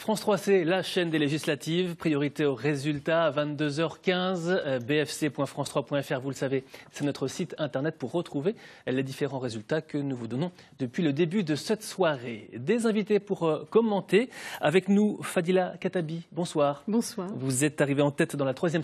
France 3, c'est la chaîne des législatives. Priorité aux résultats à 22h15. bfc.france3.fr, vous le savez, c'est notre site internet pour retrouver les différents résultats que nous vous donnons depuis le début de cette soirée. Des invités pour commenter. Avec nous, Fadila Khattabi. Bonsoir. Bonsoir. Vous êtes arrivé en tête dans la 3e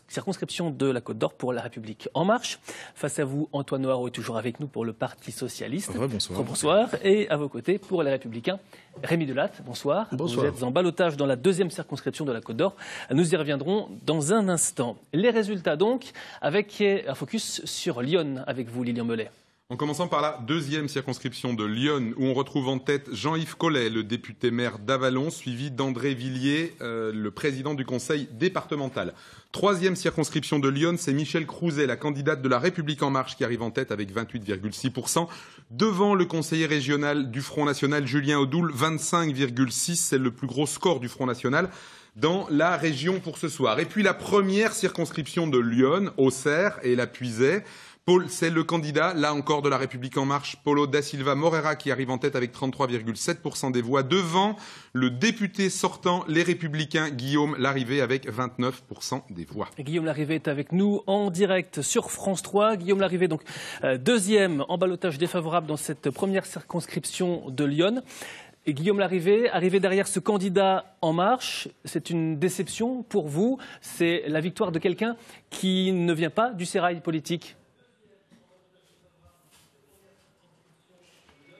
circonscription de la Côte d'Or pour La République En Marche. Face à vous, Antoine Noiraud est toujours avec nous pour le Parti Socialiste. Bonsoir. Bonsoir. Et à vos côtés, pour les Républicains, Rémi Delatte. Bonsoir. Bonsoir. Vous êtes en ballottage dans la 2e circonscription de la Côte d'Or. Nous y reviendrons dans un instant. Les résultats donc, avec un focus sur Lyon avec vous, Lilian Melet. En commençant par la 2e circonscription de Lyon, où on retrouve en tête Jean-Yves Collet, le député maire d'Avallon, suivi d'André Villiers, le président du conseil départemental. 3e circonscription de Lyon, c'est Michel Crouzet, la candidate de La République En Marche, qui arrive en tête avec 28,6%. Devant le conseiller régional du Front National, Julien Audoul, 25,6%. C'est le plus gros score du Front National dans la région pour ce soir. Et puis la 1re circonscription de Lyon, Auxerre et la Puisaye. C'est le candidat, là encore, de La République En Marche, Paulo da Silva Moreira, qui arrive en tête avec 33,7% des voix, devant le député sortant, les Républicains, Guillaume Larrivé, avec 29% des voix. Guillaume Larrivé est avec nous en direct sur France 3. Guillaume Larrivé, donc 2e en ballottage défavorable dans cette 1re circonscription de Lyon. Et Guillaume Larrivé, arrivé derrière ce candidat En Marche, c'est une déception pour vous. C'est la victoire de quelqu'un qui ne vient pas du sérail politique.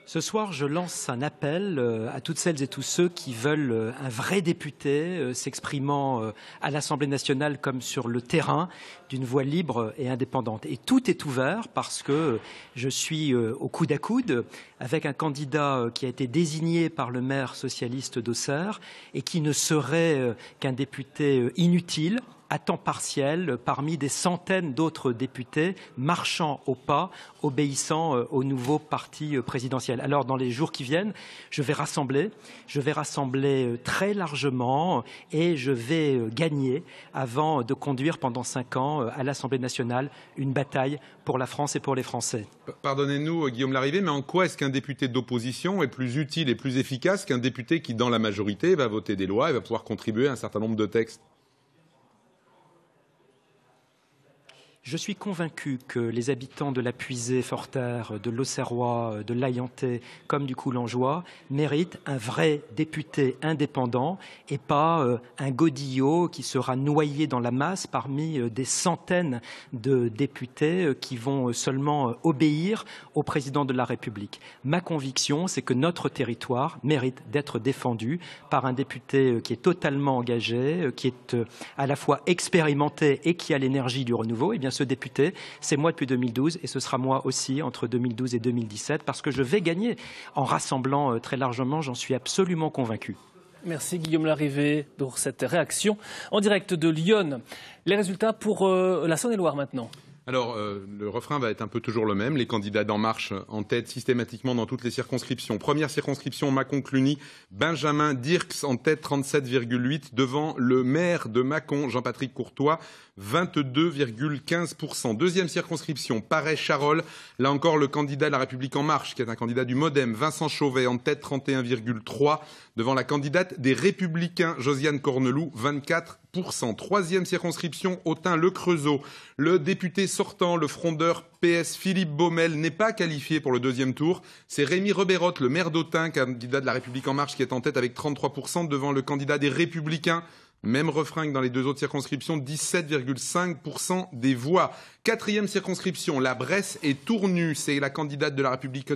Ce soir, je lance un appel à toutes celles et tous ceux qui veulent un vrai député s'exprimant à l'Assemblée nationale comme sur le terrain, d'une voix libre et indépendante. Et tout est ouvert parce que je suis au coude à coude avec un candidat qui a été désigné par le maire socialiste d'Auxerre et qui ne serait qu'un député inutile, à temps partiel, parmi des centaines d'autres députés marchant au pas, obéissant au nouveau parti présidentiel. Alors, dans les jours qui viennent, je vais rassembler très largement et je vais gagner avant de conduire pendant 5 ans à l'Assemblée nationale une bataille pour la France et pour les Français. Pardonnez-nous, Guillaume Larrivé, mais en quoi est-ce qu'un député d'opposition est plus utile et plus efficace qu'un député qui, dans la majorité, va voter des lois et va pouvoir contribuer à un certain nombre de textes ? Je suis convaincu que les habitants de la Puisaye, Forterre, de l'Auxerrois, de l'Ayentais, comme du Coulangeois, méritent un vrai député indépendant et pas un godillot qui sera noyé dans la masse parmi des centaines de députés qui vont seulement obéir au président de la République. Ma conviction, c'est que notre territoire mérite d'être défendu par un député qui est totalement engagé, qui est à la fois expérimenté et qui a l'énergie du renouveau. Et bien, ce député, c'est moi depuis 2012 et ce sera moi aussi entre 2012 et 2017 parce que je vais gagner en rassemblant très largement, j'en suis absolument convaincu. Merci Guillaume Larrivé pour cette réaction en direct de Lyon. Les résultats pour la Saône-et-Loire maintenant. Alors, le refrain va être un peu toujours le même. Les candidats d'En Marche en tête systématiquement dans toutes les circonscriptions. 1re circonscription, Mâcon-Cluny, Benjamin Dirks en tête, 37,8%, devant le maire de Mâcon, Jean-Patrick Courtois, 22,15%. 2e circonscription, Paray-Charolles. Là encore, le candidat de La République En Marche, qui est un candidat du MoDem, Vincent Chauvet, en tête, 31,3%, devant la candidate des Républicains, Josiane Corneloup, 24%. 3e circonscription, Autun-le-Creusot. Le député sortant, le frondeur PS Philippe Baumel, n'est pas qualifié pour le 2e tour. C'est Rémi Rebeyrotte, le maire d'Autun, candidat de La République En Marche, qui est en tête avec 33%, devant le candidat des Républicains. Même refrain que dans les 2 autres circonscriptions, 17,5% des voix. 4e circonscription, la Bresse et Tournu. C'est la candidate de La République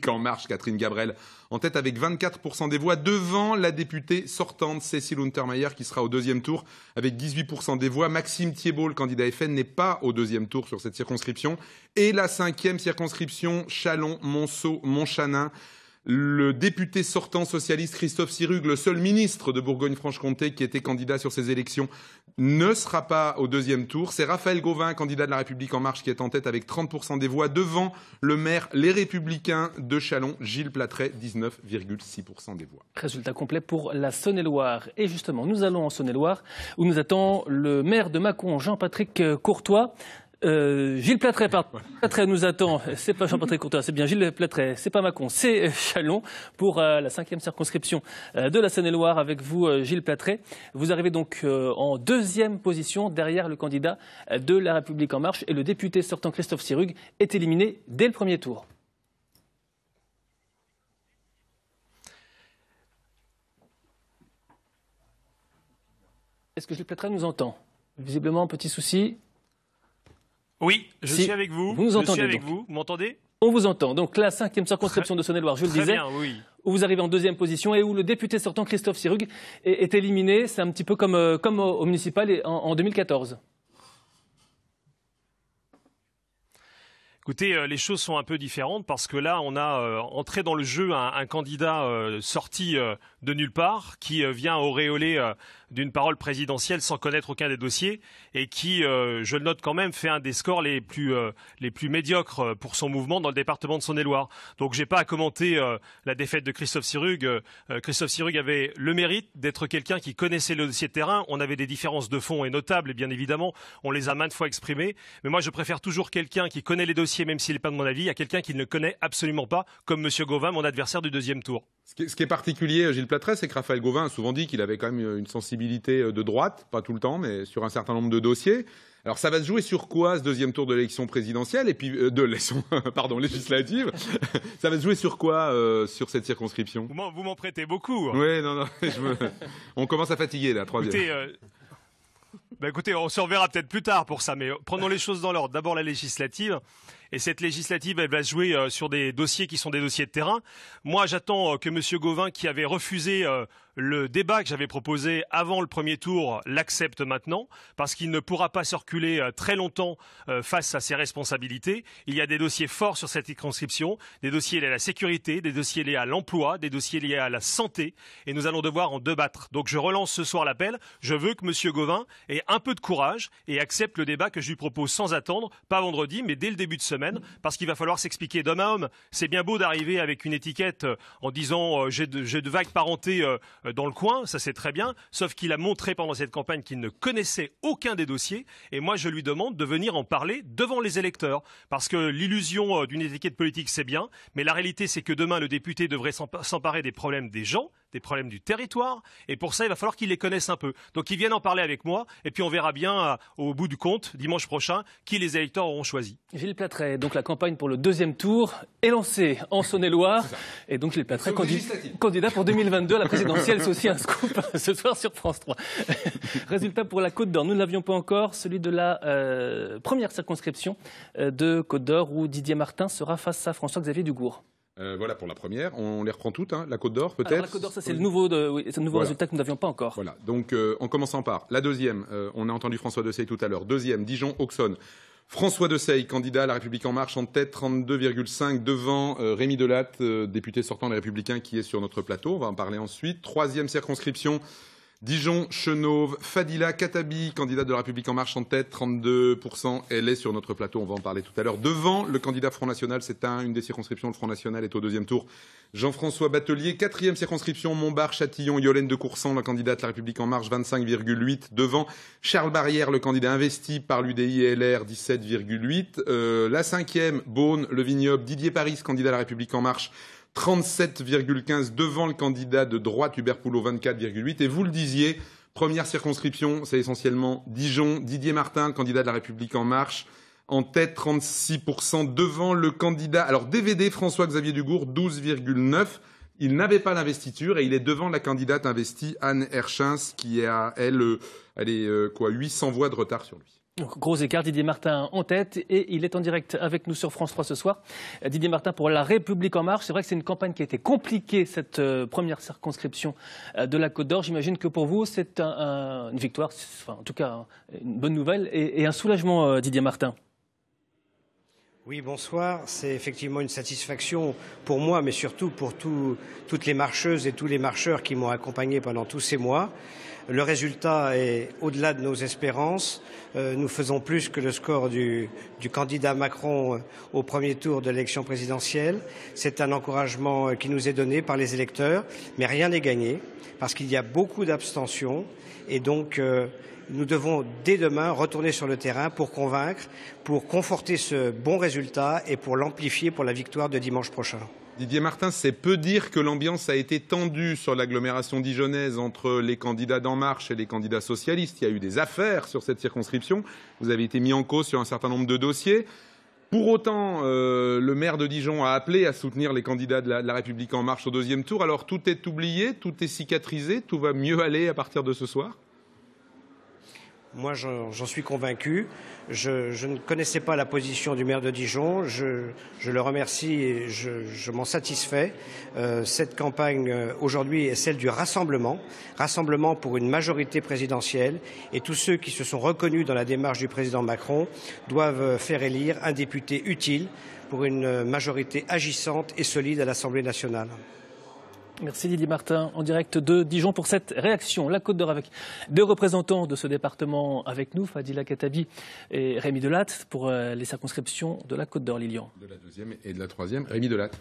En Marche, Catherine Gabrel, en tête avec 24% des voix, devant la députée sortante, Cécile Untermaier, qui sera au 2e tour avec 18% des voix. Maxime Thiebaud, le candidat FN, n'est pas au 2e tour sur cette circonscription. Et la 5e circonscription, Châlons, Monceau, Montchanin. Le député sortant socialiste Christophe Sirugue, le seul ministre de Bourgogne-Franche-Comté qui était candidat sur ces élections, ne sera pas au 2e tour. C'est Raphaël Gauvin, candidat de La République En Marche, qui est en tête avec 30% des voix, devant le maire Les Républicains de Châlons, Gilles Platret, 19,6% des voix. Résultat complet pour la Saône-et-Loire. Et justement, nous allons en Saône-et-Loire, où nous attend le maire de Mâcon, Jean-Patrick Courtois. Gilles Platret, Platret nous attend. C'est pas Jean-Patrick Courtois, c'est bien Gilles Platret. C'est pas Mâcon, c'est Châlons pour la 5e circonscription de la Saône-et-Loire avec vous, Gilles Platret. Vous arrivez donc en 2e position derrière le candidat de La République En Marche et le député sortant Christophe Sirugue est éliminé dès le premier tour. Est-ce que Gilles Platret nous entend? Visiblement, petit souci. Oui, je suis avec vous. Vous nous entendez, je suis avec donc. vous. Vous m'entendez? On vous entend. Donc la 5e circonscription de Saône-et-Loire, je le disais, bien, oui. où vous arrivez en 2e position et où le député sortant Christophe Sirugue est éliminé. C'est un petit peu comme au municipal en 2014. Écoutez, les choses sont un peu différentes parce que là, on a entré dans le jeu un candidat sorti de nulle part qui vient auréoler d'une parole présidentielle sans connaître aucun des dossiers et qui, je le note quand même, fait un des scores les plus médiocres pour son mouvement dans le département de Saône-et-Loire. Donc, j'ai pas à commenter la défaite de Christophe Sirugue. Christophe Sirugue avait le mérite d'être quelqu'un qui connaissait le dossier de terrain. On avait des différences de fond et notables, et bien évidemment, on les a maintes fois exprimées. Mais moi, je préfère toujours quelqu'un qui connaît les dossiers, même s'il n'est pas de mon avis, à quelqu'un qui ne le connaît absolument pas, comme M. Gauvin, mon adversaire du 2e tour. Ce qui est particulier, Gilles Platret, c'est que Raphaël Gauvin a souvent dit qu'il avait quand même une sensibilité de droite, pas tout le temps, mais sur un certain nombre de dossiers. Alors ça va se jouer sur quoi ce 2e tour de l'élection présidentielle et puis de l'élection, pardon, législative. Ça va se jouer sur quoi sur cette circonscription? Vous m'en prêtez beaucoup. Oui, non, on commence à fatiguer là, 3e. Écoutez, on se reverra peut-être plus tard pour ça, mais prenons les choses dans l'ordre. D'abord la législative. Et cette législative, elle va se jouer sur des dossiers qui sont des dossiers de terrain. Moi, j'attends que M. Gauvin, qui avait refusé le débat que j'avais proposé avant le premier tour, l'accepte maintenant, parce qu'il ne pourra pas circuler très longtemps face à ses responsabilités. Il y a des dossiers forts sur cette circonscription, des dossiers liés à la sécurité, des dossiers liés à l'emploi, des dossiers liés à la santé, et nous allons devoir en débattre. Donc je relance ce soir l'appel. Je veux que M. Gauvin ait un peu de courage et accepte le débat que je lui propose sans attendre, pas vendredi, mais dès le début de semaine, parce qu'il va falloir s'expliquer d'homme à homme. C'est bien beau d'arriver avec une étiquette en disant j'ai de vagues parentés dans le coin, ça c'est très bien, sauf qu'il a montré pendant cette campagne qu'il ne connaissait aucun des dossiers, et moi je lui demande de venir en parler devant les électeurs, parce que l'illusion d'une étiquette politique c'est bien, mais la réalité c'est que demain le député devrait s'emparer des problèmes des gens, des problèmes du territoire, et pour ça il va falloir qu'il les connaisse un peu. Donc ils viennent en parler avec moi, et puis on verra bien au bout du compte, dimanche prochain, qui les électeurs auront choisi. Gilles Platret, donc la campagne pour le 2e tour est lancée en Saône-et-Loire, et donc Gilles Platret, candidat pour 2022 à la présidentielle, c'est aussi un scoop ce soir sur France 3. Résultat pour la Côte d'Or, nous ne l'avions pas encore, celui de la première circonscription de Côte d'Or où Didier Martin sera face à François-Xavier Dugourc. Voilà pour la première. On les reprend toutes, hein. La Côte d'Or peut-être. La Côte d'Or, ça c'est le nouveau, voilà. Résultat que nous n'avions pas encore. Voilà. Donc en commençant par la 2e, on a entendu François Desailly tout à l'heure. 2e, Dijon-Auxonne. François Desailly, candidat à La République En Marche, en tête, 32,5 devant Rémi Delatte, député sortant des Républicains qui est sur notre plateau. On va en parler ensuite. 3e circonscription, Dijon, Chenauve, Fadila Katabi, candidate de La République En Marche en tête, 32%. Elle est sur notre plateau, on va en parler tout à l'heure. Devant le candidat Front National, c'est une des circonscriptions, le Front National est au 2e tour. Jean-François Batelier, 4e circonscription, Montbard, Châtillon, Yolène de Coursan, la candidate de La République En Marche, 25,8. Devant Charles Barrière, le candidat investi par l'UDI et LR, 17,8. La 5e, Beaune, Le Vignoble, Didier Paris, candidat à La République En Marche, 37,15 devant le candidat de droite Hubert Poulot, 24,8. Et vous le disiez, première circonscription, c'est essentiellement Dijon. Didier Martin, candidat de La République En Marche, en tête, 36% devant le candidat. Alors DVD, François-Xavier Dugourc, 12,9. Il n'avait pas l'investiture et il est devant la candidate investie Anne Herchins qui a, elle est 800 voix de retard sur lui. Donc, gros écart, Didier Martin en tête et il est en direct avec nous sur France 3 ce soir. Didier Martin pour La République En Marche. C'est vrai que c'est une campagne qui a été compliquée, cette première circonscription de la Côte d'Or. J'imagine que pour vous, c'est une victoire, enfin, en tout cas une bonne nouvelle et un soulagement, Didier Martin. Oui, bonsoir. C'est effectivement une satisfaction pour moi, mais surtout pour toutes les marcheuses et tous les marcheurs qui m'ont accompagné pendant tous ces mois. Le résultat est au-delà de nos espérances. Nous faisons plus que le score du candidat Macron au premier tour de l'élection présidentielle. C'est un encouragement qui nous est donné par les électeurs, mais rien n'est gagné parce qu'il y a beaucoup d'abstention et donc nous devons dès demain retourner sur le terrain pour convaincre, pour conforter ce bon résultat et pour l'amplifier pour la victoire de dimanche prochain. Didier Martin, c'est peu dire que l'ambiance a été tendue sur l'agglomération dijonnaise entre les candidats d'En Marche et les candidats socialistes. Il y a eu des affaires sur cette circonscription. Vous avez été mis en cause sur un certain nombre de dossiers. Pour autant, le maire de Dijon a appelé à soutenir les candidats de la République En Marche au deuxième tour. Alors tout est oublié, tout est cicatrisé, tout va mieux aller à partir de ce soir ? Moi, j'en suis convaincu. Je ne connaissais pas la position du maire de Dijon. Je le remercie et je m'en satisfais. Cette campagne, aujourd'hui, est celle du rassemblement. Rassemblement pour une majorité présidentielle. Et tous ceux qui se sont reconnus dans la démarche du président Macron doivent faire élire un député utile pour une majorité agissante et solide à l'Assemblée nationale. Merci Didier Martin, en direct de Dijon pour cette réaction. La Côte d'Or avec deux représentants de ce département avec nous, Fadila Khattabi et Rémi Delatte, pour les circonscriptions de la Côte d'Or, Lilian. De la deuxième et de la troisième. Rémi Delatte,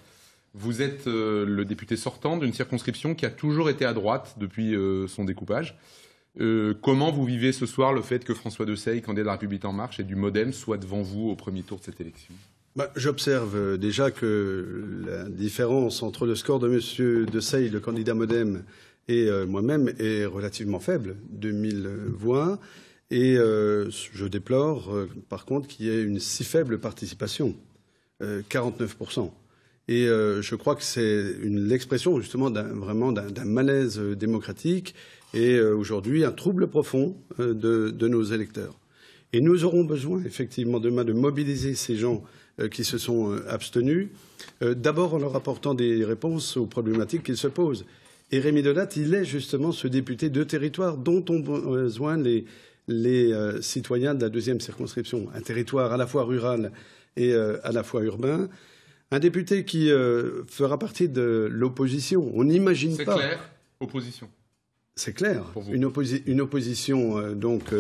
vous êtes le député sortant d'une circonscription qui a toujours été à droite depuis son découpage. Comment vous vivez ce soir le fait que François Desailly, candidat de la République En Marche et du MoDem, soit devant vous au premier tour de cette élection ? J'observe déjà que la différence entre le score de M. Desailly, le candidat MoDem, et moi-même est relativement faible, 2000 voix. Et je déplore, par contre, qu'il y ait une si faible participation, 49%. Et je crois que c'est l'expression justement vraiment d'un malaise démocratique et aujourd'hui un trouble profond de nos électeurs. Et nous aurons besoin effectivement demain de mobiliser ces gens qui se sont abstenus, d'abord en leur apportant des réponses aux problématiques qu'ils se posent. Et Rémi Delatte, il est justement ce député de territoire dont ont besoin les citoyens de la deuxième circonscription. Un territoire à la fois rural et à la fois urbain. Un député qui fera partie de l'opposition. On n'imagine pas... C'est clair, opposition. C'est clair. Une opposition donc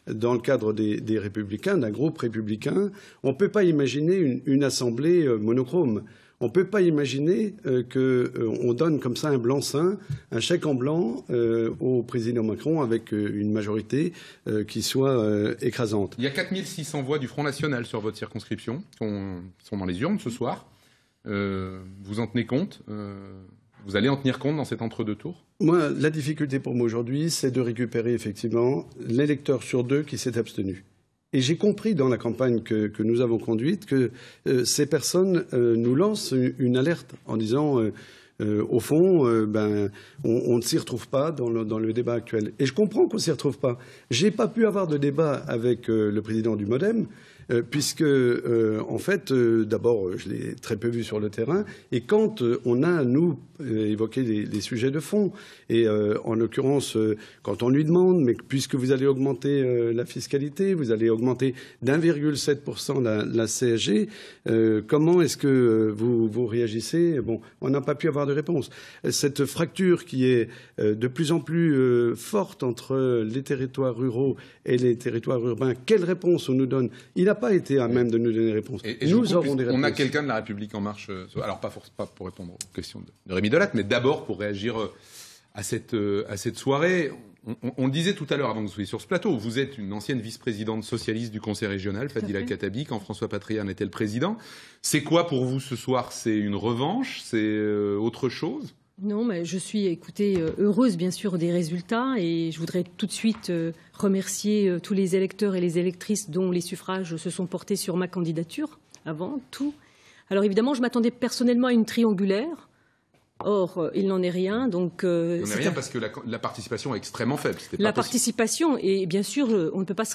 dans le cadre des Républicains, d'un groupe républicain. On ne peut pas imaginer une assemblée monochrome. On ne peut pas imaginer qu'on donne comme ça un blanc-seing, un chèque en blanc au président Macron avec une majorité qui soit écrasante. Il y a 4600 voix du Front National sur votre circonscription, qui sont dans les urnes ce soir. Vous en tenez compte Vous allez en tenir compte dans cet entre-deux tours ? Moi, la difficulté pour moi aujourd'hui, c'est de récupérer effectivement l'électeur sur deux qui s'est abstenu. Et j'ai compris dans la campagne que nous avons conduite que ces personnes nous lancent une alerte en disant au fond, on ne s'y retrouve pas dans le débat actuel. Et je comprends qu'on ne s'y retrouve pas. Je n'ai pas pu avoir de débat avec le président du MoDem, puisque, en fait, d'abord, je l'ai très peu vu sur le terrain. Et quand on a, nous, évoqué les sujets de fond, et en l'occurrence, quand on lui demande, mais puisque vous allez augmenter la fiscalité, vous allez augmenter d'1,7% la CSG, comment est-ce que vous réagissez ? Bon, on n'a pas pu avoir de réponse. Cette fracture qui est de plus en plus forte entre les territoires ruraux et les territoires urbains, quelle réponse on nous donne ? Il n'a pas été à même de nous donner des réponses. Nous aurons des réponses. On a quelqu'un de la République En Marche, alors pas pour répondre aux questions de Rémi Delatte, mais d'abord pour réagir à cette soirée. On le disait tout à l'heure avant que vous soyez sur ce plateau, vous êtes une ancienne vice-présidente socialiste du Conseil régional, Fadila Khattabi, quand François Patriat en était le président. C'est quoi pour vous ce soir ? C'est une revanche ? C'est autre chose ? Non, mais je suis, écoutez, heureuse bien sûr des résultats et je voudrais tout de suite remercier tous les électeurs et les électrices dont les suffrages se sont portés sur ma candidature avant tout. Alors évidemment, je m'attendais personnellement à une triangulaire. Or, il n'en est rien. Donc, il n'en est rien parce que la participation est extrêmement faible. La participation, et bien sûr, on ne peut pas se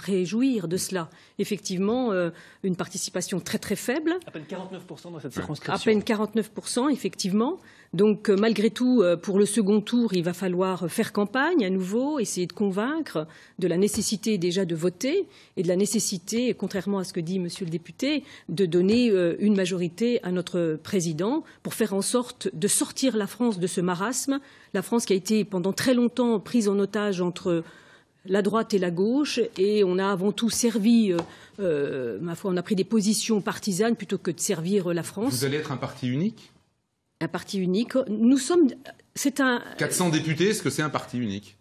réjouir de cela. Effectivement, une participation très très faible. À peine 49% dans cette circonscription. À peine 49%, effectivement. Donc, malgré tout, pour le second tour, il va falloir faire campagne à nouveau, essayer de convaincre de la nécessité déjà de voter et de la nécessité, contrairement à ce que dit Monsieur le député, de donner une majorité à notre président pour faire en sorte de de sortir la France de ce marasme, la France qui a été pendant très longtemps prise en otage entre la droite et la gauche, et on a avant tout servi, ma foi, on a pris des positions partisanes plutôt que de servir la France. Vous allez être un parti unique ? Un parti unique. Nous sommes. C'est un. 400 députés, est-ce que c'est un parti unique ?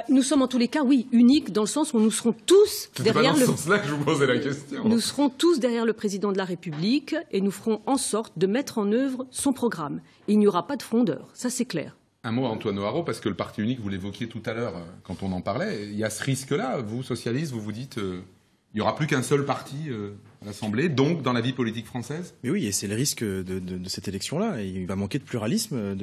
Nous sommes en tous les cas, oui, uniques, dans le sens où nous serons tous derrière le... C'est pas dans ce sens-là que je vous posais la question. Nous serons tous derrière le président de la République et nous ferons en sorte de mettre en œuvre son programme. Il n'y aura pas de frondeur, ça c'est clair. Un mot à Antoine O'Haraud, parce que le parti unique, vous l'évoquiez tout à l'heure quand on en parlait, il y a ce risque-là, vous, socialistes, vous vous dites, il n'y aura plus qu'un seul parti à l'Assemblée, donc dans la vie politique française ? Mais oui, et c'est le risque de cette élection-là. Il va manquer de pluralisme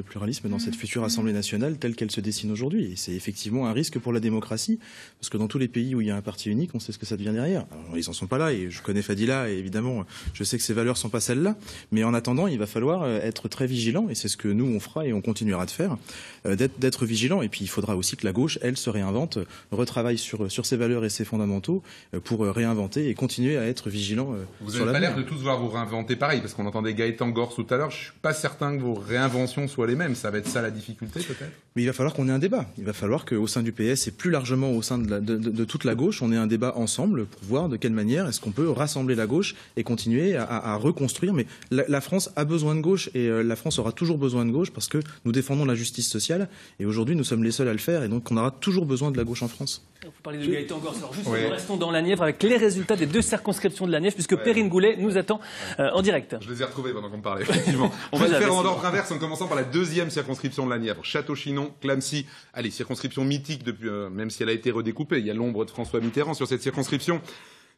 dans cette future Assemblée nationale telle qu'elle se dessine aujourd'hui. Et c'est effectivement un risque pour la démocratie, parce que dans tous les pays où il y a un parti unique, on sait ce que ça devient derrière. Alors, ils n'en sont pas là, et je connais Fadila, et évidemment, je sais que ses valeurs ne sont pas celles-là. Mais en attendant, il va falloir être très vigilant, et c'est ce que nous, on fera et on continuera de faire, d'être vigilant. Et puis, il faudra aussi que la gauche, elle, se réinvente, retravaille sur ses valeurs et ses fondamentaux pour réinventer et continuer à être vigilant. Vous n'avez pas l'air de tous vouloir vous réinventer pareil, parce qu'on entendait Gaëtan Gors tout à l'heure. Je ne suis pas certain que vos réinventions soient les mêmes. Ça va être ça la difficulté, peut-être ? Mais il va falloir qu'on ait un débat. Il va falloir qu'au sein du PS et plus largement au sein de toute la gauche, on ait un débat ensemble pour voir de quelle manière est-ce qu'on peut rassembler la gauche et continuer à reconstruire. Mais la France a besoin de gauche et la France aura toujours besoin de gauche parce que nous défendons la justice sociale et aujourd'hui nous sommes les seuls à le faire et donc on aura toujours besoin de la gauche en France. Vous parlez de Gaëtan Gors. Alors juste, nous restons dans la Nièvre avec les résultats des 2 circonscriptions de la Nièvre, puisque Perrine Goulet nous attend en direct. Je les ai retrouvés pendant qu'on parlait, effectivement. On va le faire en ordre inverse en commençant par la 2e circonscription de la Nièvre. Château-Chinon, Clamecy. Allez, circonscription mythique, depuis, même si elle a été redécoupée. Il y a l'ombre de François Mitterrand sur cette circonscription.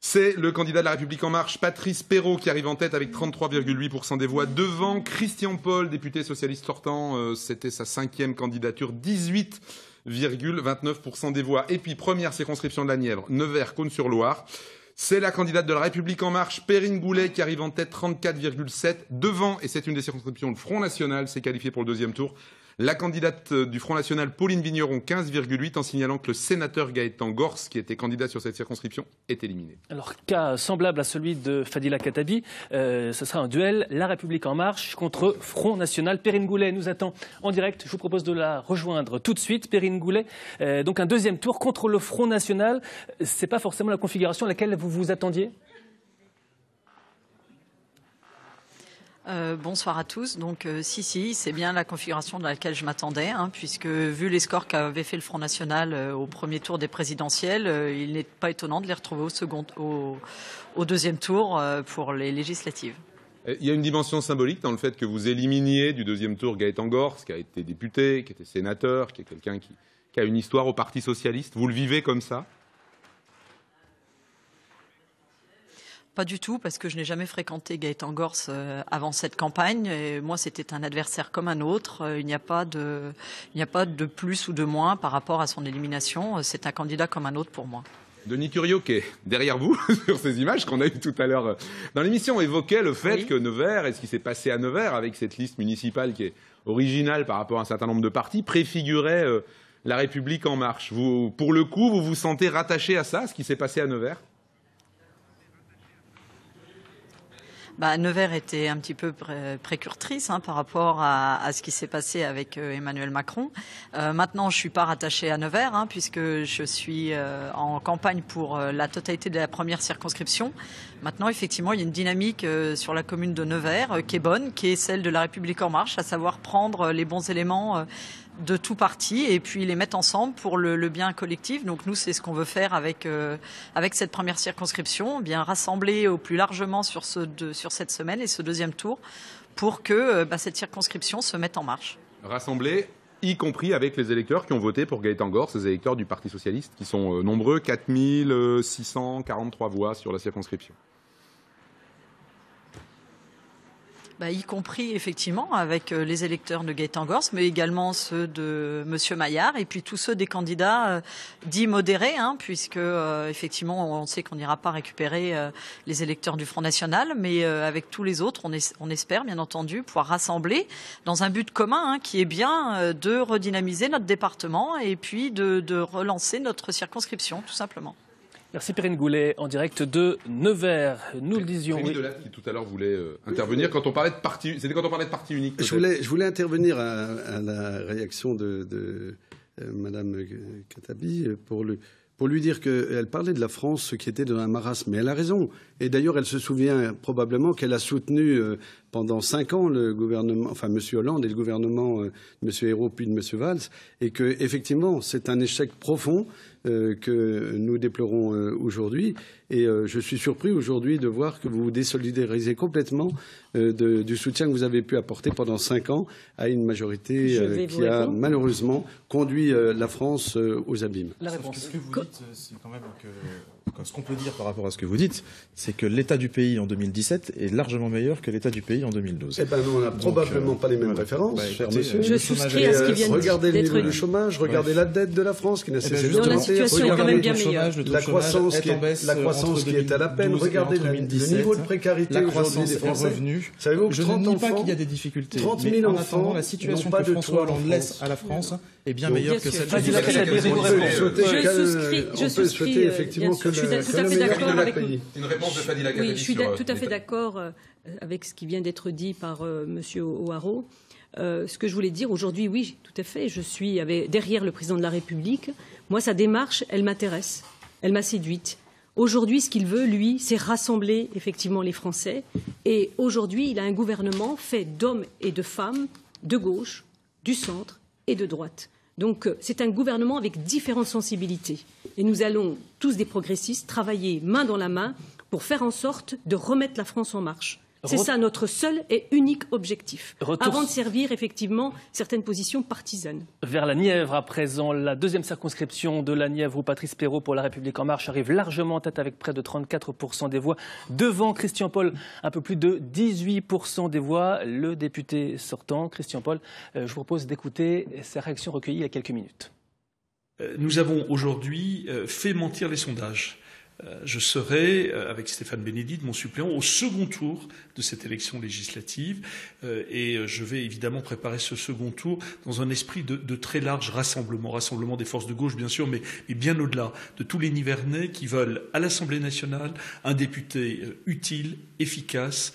C'est le candidat de La République En Marche, Patrice Perrault, qui arrive en tête avec 33,8% des voix. Devant Christian Paul, député socialiste sortant. C'était sa 5e candidature, 18,29% des voix. Et puis, première circonscription de la Nièvre, Nevers-Cône-sur-Loire. C'est la candidate de La République En Marche, Perrine Goulet, qui arrive en tête, 34,7%. Devant, et c'est une des circonscriptions, le Front National s'est qualifié pour le 2e tour. La candidate du Front National, Pauline Vigneron, 15,8%, en signalant que le sénateur Gaëtan Gors, qui était candidat sur cette circonscription, est éliminé. Alors, cas semblable à celui de Fadila Khattabi, ce sera un duel La République En Marche contre Front National. Perrine Goulet nous attend en direct. Je vous propose de la rejoindre tout de suite. Perrine Goulet, donc un 2e tour contre le Front National. C'est pas forcément la configuration à laquelle vous vous attendiez ? Bonsoir à tous. Donc si, c'est bien la configuration dans laquelle je m'attendais, puisque vu les scores qu'avait fait le Front National au premier tour des présidentielles, il n'est pas étonnant de les retrouver au 2e tour pour les législatives. Il y a une dimension symbolique dans le fait que vous éliminiez du 2e tour Gaëtan Gors, qui a été député, qui était sénateur, qui est quelqu'un qui a une histoire au Parti socialiste. Vous le vivez comme ça ? Pas du tout, parce que je n'ai jamais fréquenté Gaëtan Gors avant cette campagne. Et moi, c'était un adversaire comme un autre. Il n'y a pas de plus ou de moins par rapport à son élimination. C'est un candidat comme un autre pour moi. Denis Thuriot, qui est derrière vous, sur ces images qu'on a eues tout à l'heure dans l'émission, évoquait le fait que Nevers, et ce qui s'est passé à Nevers, avec cette liste municipale qui est originale par rapport à un certain nombre de partis, préfigurait La République En Marche. Vous, pour le coup, vous vous sentez rattaché à ça, ce qui s'est passé à Nevers ? Nevers était un petit peu précursrice par rapport à ce qui s'est passé avec Emmanuel Macron. Maintenant, je suis pas rattachée à Nevers, puisque je suis en campagne pour la totalité de la première circonscription. Maintenant, effectivement, il y a une dynamique sur la commune de Nevers qui est bonne, qui est celle de La République En Marche, à savoir prendre les bons éléments de tout parti et puis les mettre ensemble pour le bien collectif. Donc nous, c'est ce qu'on veut faire avec cette première circonscription, bien rassembler au plus largement sur cette semaine et ce 2e tour pour que cette circonscription se mette en marche. Rassembler, y compris avec les électeurs qui ont voté pour Gaëtan Gors, ces électeurs du Parti socialiste qui sont nombreux, 4643 voix sur la circonscription. Y compris effectivement avec les électeurs de Gaëtan Gors, mais également ceux de Monsieur Maillard et puis tous ceux des candidats dits modérés, puisque effectivement on sait qu'on n'ira pas récupérer les électeurs du Front National, mais avec tous les autres, on espère bien entendu pouvoir rassembler dans un but commun qui est bien de redynamiser notre département et puis de relancer notre circonscription, tout simplement. Merci Perrine Goulet, en direct de Nevers. Nous le disions. Rémi Delatte qui tout à l'heure voulait intervenir quand on parlait de parti. C'était quand on parlait de parti unique. Je voulais intervenir à la réaction de Madame Khattabi pour lui dire qu'elle parlait de la France qui était dans un marasme. Mais elle a raison. Et d'ailleurs, elle se souvient probablement qu'elle a soutenu pendant 5 ans le gouvernement, enfin M. Hollande et le gouvernement de M. Ayrault puis de M. Valls, et que effectivement, c'est un échec profond que nous déplorons aujourd'hui. Et je suis surpris aujourd'hui de voir que vous vous désolidarisez complètement du soutien que vous avez pu apporter pendant 5 ans à une majorité qui a malheureusement conduit la France aux abîmes. La réponse. Ce que vous dites, c'est quand même que ce qu'on peut dire par rapport à ce que vous dites, c'est que l'état du pays en 2017 est largement meilleur que l'état du pays en 2012. Eh ben, on n'a probablement pas les mêmes références, cher monsieur. Je souscris à ce qui vient d'être dit. Regardez le niveau du chômage, regardez la dette de la France qui n'a cessé de la situation est quand même bien meilleure. La croissance qui est à la peine. Regardez le niveau de précarité aujourd'hui des Français. Savez-vous que je ne nie pas qu'il y a des difficultés. 30 000 mais en enfants attendant, la situation que François Hollande laisse à la France est bien meilleure que celle Je souscris effectivement que je suis tout à fait d'accord avec vous. Une réponse de Fadila Khattabi. Oui, je suis tout à fait d'accord avec ce qui vient d'être dit par M. O'Haraud. Ce que je voulais dire aujourd'hui, oui, tout à fait, je suis derrière le président de la République. Moi, sa démarche, elle m'intéresse, elle m'a séduite. Aujourd'hui, ce qu'il veut, lui, c'est rassembler effectivement les Français. Et aujourd'hui, il a un gouvernement fait d'hommes et de femmes de gauche, du centre et de droite. Donc, c'est un gouvernement avec différentes sensibilités. Et nous allons, tous des progressistes, travailler main dans la main pour faire en sorte de remettre la France en marche. C'est ça notre seul et unique objectif, avant de servir effectivement certaines positions partisanes. Vers la Nièvre à présent, la deuxième circonscription de la Nièvre où Patrice Perrault pour La République En Marche arrive largement en tête avec près de 34% des voix. Devant Christian Paul, un peu plus de 18% des voix. Le député sortant, Christian Paul, je vous propose d'écouter sa réaction recueillie il y a quelques minutes. Nous avons aujourd'hui fait mentir les sondages. Je serai, avec Stéphane Bénédite, mon suppléant, au second tour de cette élection législative. Et je vais évidemment préparer ce second tour dans un esprit de très large rassemblement des forces de gauche, bien sûr, mais bien au-delà, de tous les Nivernais qui veulent, à l'Assemblée nationale, un député utile, efficace,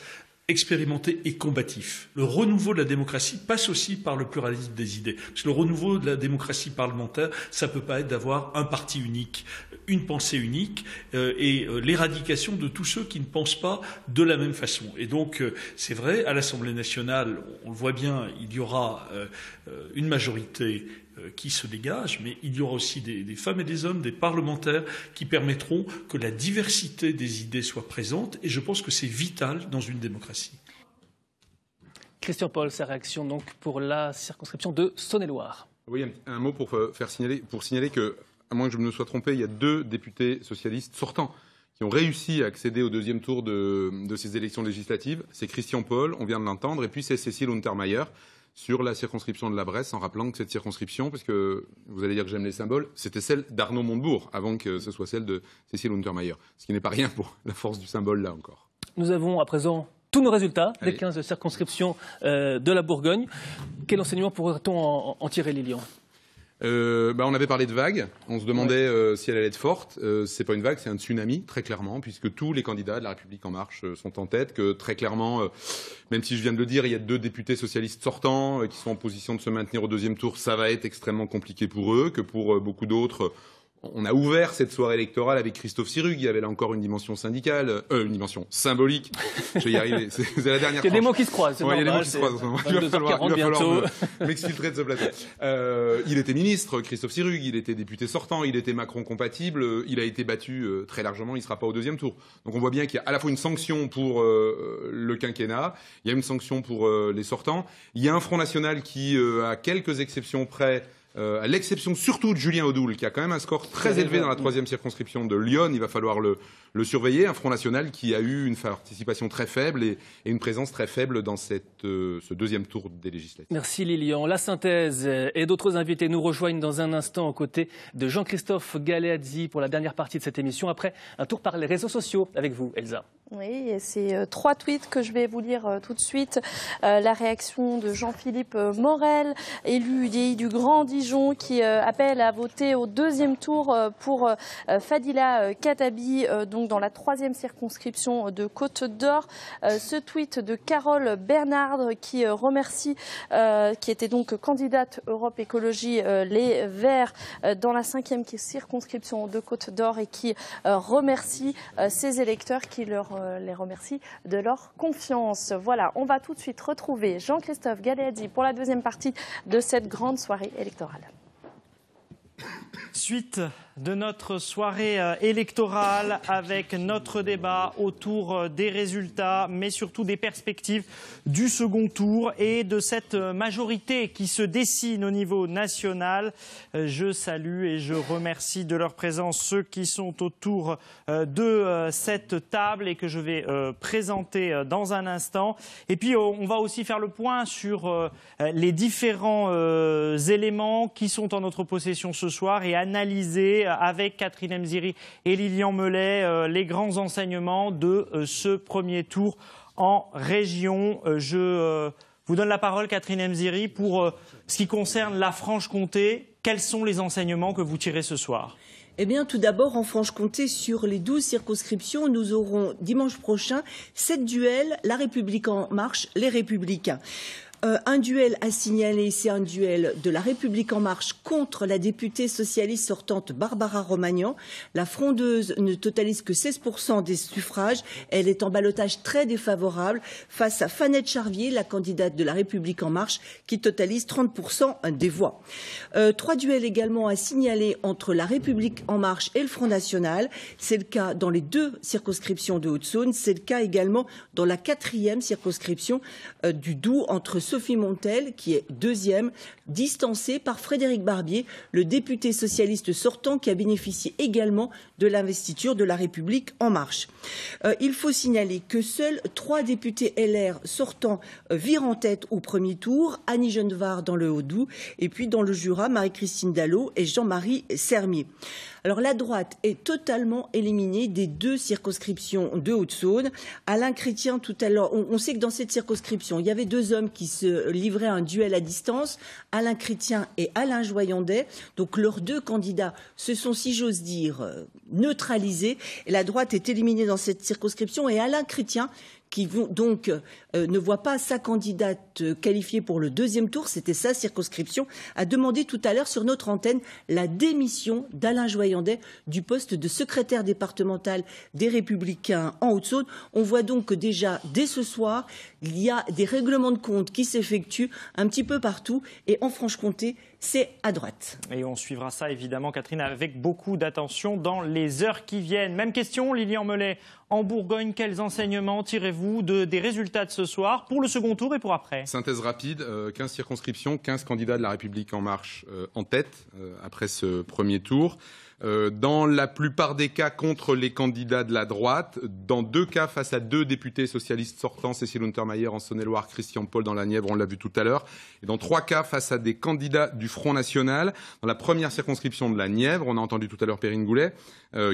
expérimenté et combatif. Le renouveau de la démocratie passe aussi par le pluralisme des idées. Parce que le renouveau de la démocratie parlementaire, ça peut pas être d'avoir un parti unique, une pensée unique et l'éradication de tous ceux qui ne pensent pas de la même façon. Et donc, c'est vrai, à l'Assemblée nationale, on le voit bien, il y aura une majorité qui se dégage, mais il y aura aussi des femmes et des hommes, des parlementaires qui permettront que la diversité des idées soit présente, et je pense que c'est vital dans une démocratie. Christian Paul, sa réaction donc pour la circonscription de Saône-et-Loire. Oui, un mot pour signaler que, à moins que je me sois trompé, il y a 2 députés socialistes sortants qui ont réussi à accéder au deuxième tour de ces élections législatives. C'est Christian Paul, on vient de l'entendre, et puis c'est Cécile Untermaier sur la circonscription de la Bresse, en rappelant que cette circonscription, parce que vous allez dire que j'aime les symboles, c'était celle d'Arnaud Montebourg, avant que ce soit celle de Cécile Untermaier. Ce qui n'est pas rien pour la force du symbole, là encore. Nous avons à présent tous nos résultats des 15 circonscriptions de la Bourgogne. Quel enseignement pourrait-on en tirer, Lilian ? On avait parlé de vague. On se demandait si elle allait être forte. C'est pas une vague, c'est un tsunami, très clairement, puisque tous les candidats de La République En Marche sont en tête. Que très clairement, même si je viens de le dire, il y a 2 députés socialistes sortants qui sont en position de se maintenir au deuxième tour. Ça va être extrêmement compliqué pour eux, que pour beaucoup d'autres. On a ouvert cette soirée électorale avec Christophe Sirugue. Il y avait là encore une dimension syndicale, une dimension symbolique. Je vais y arriver. C'est la dernière. Il y a des mots qui se croisent. Il y a des mots qui se croisent en ce moment. Il va falloir m'exfiltrer de ce plateau. Il était ministre, Christophe Sirugue. Il était député sortant. Il était Macron compatible. Il a été battu très largement. Il ne sera pas au deuxième tour. Donc on voit bien qu'il y a à la fois une sanction pour le quinquennat. Il y a une sanction pour les sortants. Il y a un Front National qui, à quelques exceptions près, à l'exception surtout de Julien Audoul, qui a quand même un score très élevé dans la 3e circonscription de Lyon, il va falloir le surveiller. Un Front National qui a eu une participation très faible et une présence très faible dans ce deuxième tour des législatives. Merci Lilian. La synthèse et d'autres invités nous rejoignent dans un instant aux côtés de Jean-Christophe Galeazzi pour la dernière partie de cette émission, après un tour par les réseaux sociaux avec vous, Elsa. Oui, et c'est 3 tweets que je vais vous lire tout de suite. La réaction de Jean-Philippe Morel, élu UDI du Grand Dijon, qui appelle à voter au 2e tour pour Fadila Khattabi, donc dans la 3e circonscription de Côte d'Or. Ce tweet de Carole Bernard qui remercie, qui était donc candidate Europe Écologie Les Verts dans la 5e circonscription de Côte d'Or et qui remercie ses électeurs qui les remercie de leur confiance. Voilà, on va tout de suite retrouver Jean-Christophe Galeazzi pour la 2e partie de cette grande soirée électorale. Suite de notre soirée électorale avec notre débat autour des résultats, mais surtout des perspectives du second tour et de cette majorité qui se dessine au niveau national. Je salue et je remercie de leur présence ceux qui sont autour de cette table et que je vais présenter dans un instant. Et puis on va aussi faire le point sur les différents éléments qui sont en notre possession ce soir et analyser avec Catherine Emziri et Lilian Mellet les grands enseignements de ce premier tour en région. Je vous donne la parole, Catherine Emziri, pour ce qui concerne la Franche-Comté. Quels sont les enseignements que vous tirez ce soir ? Eh bien, tout d'abord, en Franche-Comté, sur les 12 circonscriptions, nous aurons dimanche prochain 7 duels, La République en marche, les Républicains. Un duel à signaler, c'est un duel de La République en marche contre la députée socialiste sortante Barbara Romagnan. La frondeuse ne totalise que 16% des suffrages. Elle est en ballotage très défavorable face à Fanette Charvier, la candidate de La République en marche, qui totalise 30% des voix. 3 duels également à signaler entre La République en marche et le Front National. C'est le cas dans les 2 circonscriptions de Haute-Saône. C'est le cas également dans la 4e circonscription du Doubs entre Sophie Montel, qui est 2e, distancée par Frédéric Barbier, le député socialiste sortant qui a bénéficié également de l'investiture de La République en marche. Il faut signaler que seuls 3 députés LR sortants virent en tête au premier tour, Annie Genevard dans le Haut-Doubs et puis dans le Jura, Marie-Christine Dallot et Jean-Marie Sermier. Alors la droite est totalement éliminée des 2 circonscriptions de Haute-Saône. Alain Chrétien, tout à l'heure, on sait que dans cette circonscription, il y avait 2 hommes qui se livraient un duel à distance, Alain Chrétien et Alain Joyandet. Donc leurs 2 candidats se sont, si j'ose dire, neutralisés. Et la droite est éliminée dans cette circonscription et Alain Chrétien, qui donc ne voit pas sa candidate qualifiée pour le 2e tour, c'était sa circonscription, a demandé tout à l'heure sur notre antenne la démission d'Alain Joyandet du poste de secrétaire départemental des Républicains en Haute-Saône. On voit donc que déjà, dès ce soir, il y a des règlements de compte qui s'effectuent un petit peu partout et en Franche-Comté, c'est à droite. Et on suivra ça évidemment, Catherine, avec beaucoup d'attention dans les heures qui viennent. Même question, Lilian Mellet. En Bourgogne, quels enseignements tirez-vous des résultats de ce soir pour le second tour et pour après ? Synthèse rapide, 15 circonscriptions, 15 candidats de La République en marche en tête après ce premier tour. Dans la plupart des cas contre les candidats de la droite, dans 2 cas face à 2 députés socialistes sortants, Cécile Untermaier en Saône-et-Loire, Christian Paul dans la Nièvre, on l'a vu tout à l'heure, et dans 3 cas face à des candidats du Front National. Dans la première circonscription de la Nièvre, on a entendu tout à l'heure Perrine Goulet,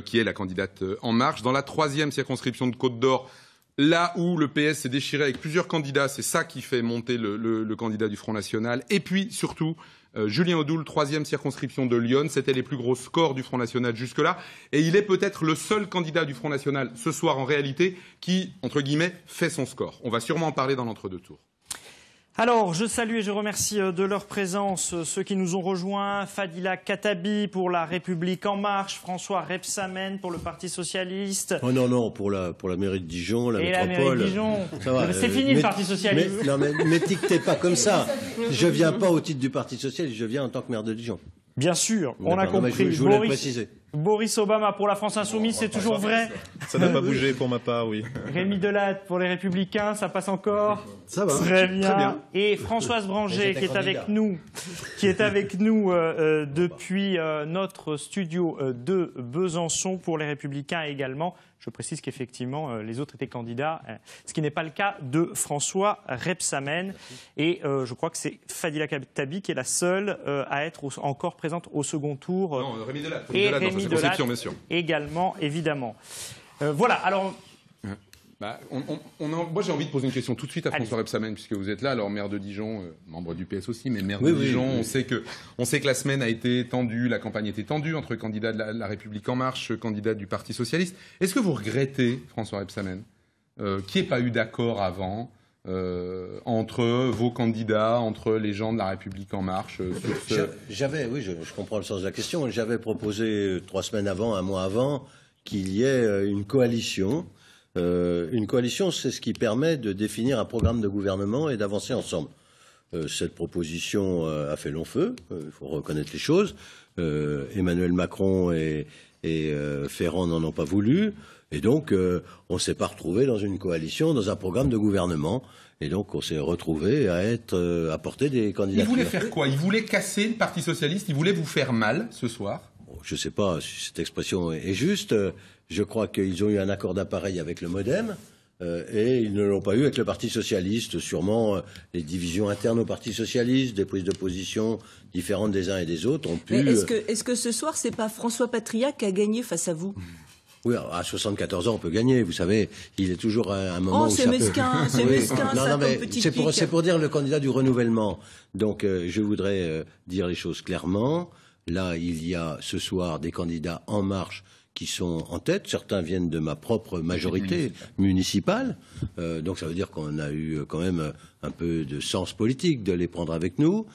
qui est la candidate En Marche. Dans la 3e circonscription de Côte d'Or, là où le PS s'est déchiré avec plusieurs candidats, c'est ça qui fait monter le candidat du Front National. Et puis, surtout, Julien Audoul, 3e circonscription de Lyon. C'était les plus gros scores du Front National jusque-là. Et il est peut-être le seul candidat du Front National ce soir, en réalité, qui, entre guillemets, fait son score. On va sûrement en parler dans l'entre-deux tours. Alors, je salue et je remercie de leur présence ceux qui nous ont rejoints. Fadila Khattabi pour La République en marche, François Rebsamen pour le Parti socialiste. Oh non, pour la mairie de Dijon, la métropole. La mairie de Dijon. Ça va, c'est fini le Parti socialiste. Non, mais m'étiquetez pas comme ça. Je viens pas au titre du Parti socialiste, je viens en tant que maire de Dijon. Bien sûr, on a compris. Je voulais le préciser. Boris Obama pour la France Insoumise, c'est toujours vrai. Ça n'a pas bougé pour ma part, oui. Rémi Delatte pour les Républicains, ça passe encore. Ça va. Très bien. Et Françoise Branger qui est avec nous, depuis notre studio de Besançon pour les Républicains également. Je précise qu'effectivement, les autres étaient candidats, ce qui n'est pas le cas de François Rebsamen. Et je crois que c'est Fadila Khattabi qui est la seule à être encore présente au second tour. Non, Rémi Delatte. Et Rémi Delatte également, évidemment. Voilà, alors... Moi, j'ai envie de poser une question tout de suite à François Rebsamen, puisque vous êtes là, alors maire de Dijon, membre du PS aussi, mais maire de Dijon. Oui. On sait que la semaine a été tendue, la campagne était tendue entre candidats de la République En Marche, candidats du Parti Socialiste. Est-ce que vous regrettez, François Rebsamen, qu'il n'y ait pas eu d'accord avant entre vos candidats, entre les gens de la République En Marche sur ce... Oui, je comprends le sens de la question. J'avais proposé 3 semaines avant, 1 mois avant, qu'il y ait une coalition. Une coalition, c'est ce qui permet de définir un programme de gouvernement et d'avancer ensemble. Cette proposition a fait long feu, il faut reconnaître les choses. Emmanuel Macron et Ferrand n'en ont pas voulu. Et donc, on ne s'est pas retrouvé dans une coalition, dans un programme de gouvernement. Et donc, on s'est retrouvé à porter des candidatures. Il voulait faire quoi? Il voulait casser le Parti Socialiste? Il voulait vous faire mal ce soir? Je ne sais pas si cette expression est juste. Je crois qu'ils ont eu un accord d'appareil avec le MoDem et ils ne l'ont pas eu avec le Parti Socialiste. Sûrement, les divisions internes au Parti Socialiste, des prises de position différentes des uns et des autres ont pu... Mais est-ce que ce soir, c'est pas François Patria qui a gagné face à vous? Oui, à 74 ans, on peut gagner. Vous savez, il est toujours un moment où ça mesquin, c'est mesquin, non, ça, mais comme petit c'est pour dire le candidat du renouvellement. Donc, je voudrais dire les choses clairement. Là, il y a ce soir des candidats En Marche qui sont en tête. Certains viennent de ma propre majorité municipale. Donc ça veut dire qu'on a eu quand même un peu de sens politique de les prendre avec nous.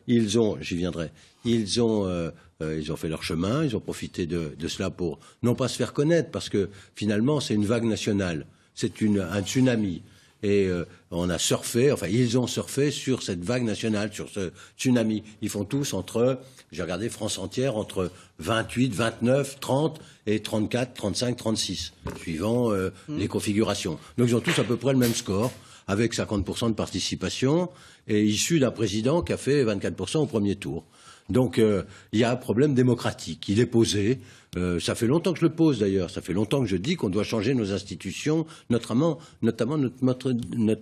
Ils ont, j'y viendrai, ils ont fait leur chemin, ils ont profité de cela pour non pas se faire connaître, parce que finalement c'est une vague nationale, c'est un tsunami. Et on a surfé, enfin ils ont surfé sur cette vague nationale, sur ce tsunami. Ils font tous entre, j'ai regardé France entière, entre 28, 29, 30 et 34, 35, 36, suivant les configurations. Donc ils ont tous à peu près le même score, avec 50% de participation, et issu d'un président qui a fait 24% au premier tour. Donc il y a un problème démocratique, il est posé. Ça fait longtemps que je le pose d'ailleurs, ça fait longtemps que je dis qu'on doit changer nos institutions, notamment notre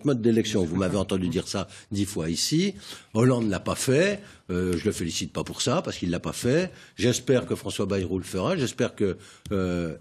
mode d'élection. Vous m'avez entendu dire ça 10 fois ici. Hollande ne l'a pas fait, je le félicite pas pour ça, parce qu'il l'a pas fait. J'espère que François Bayrou le fera, j'espère que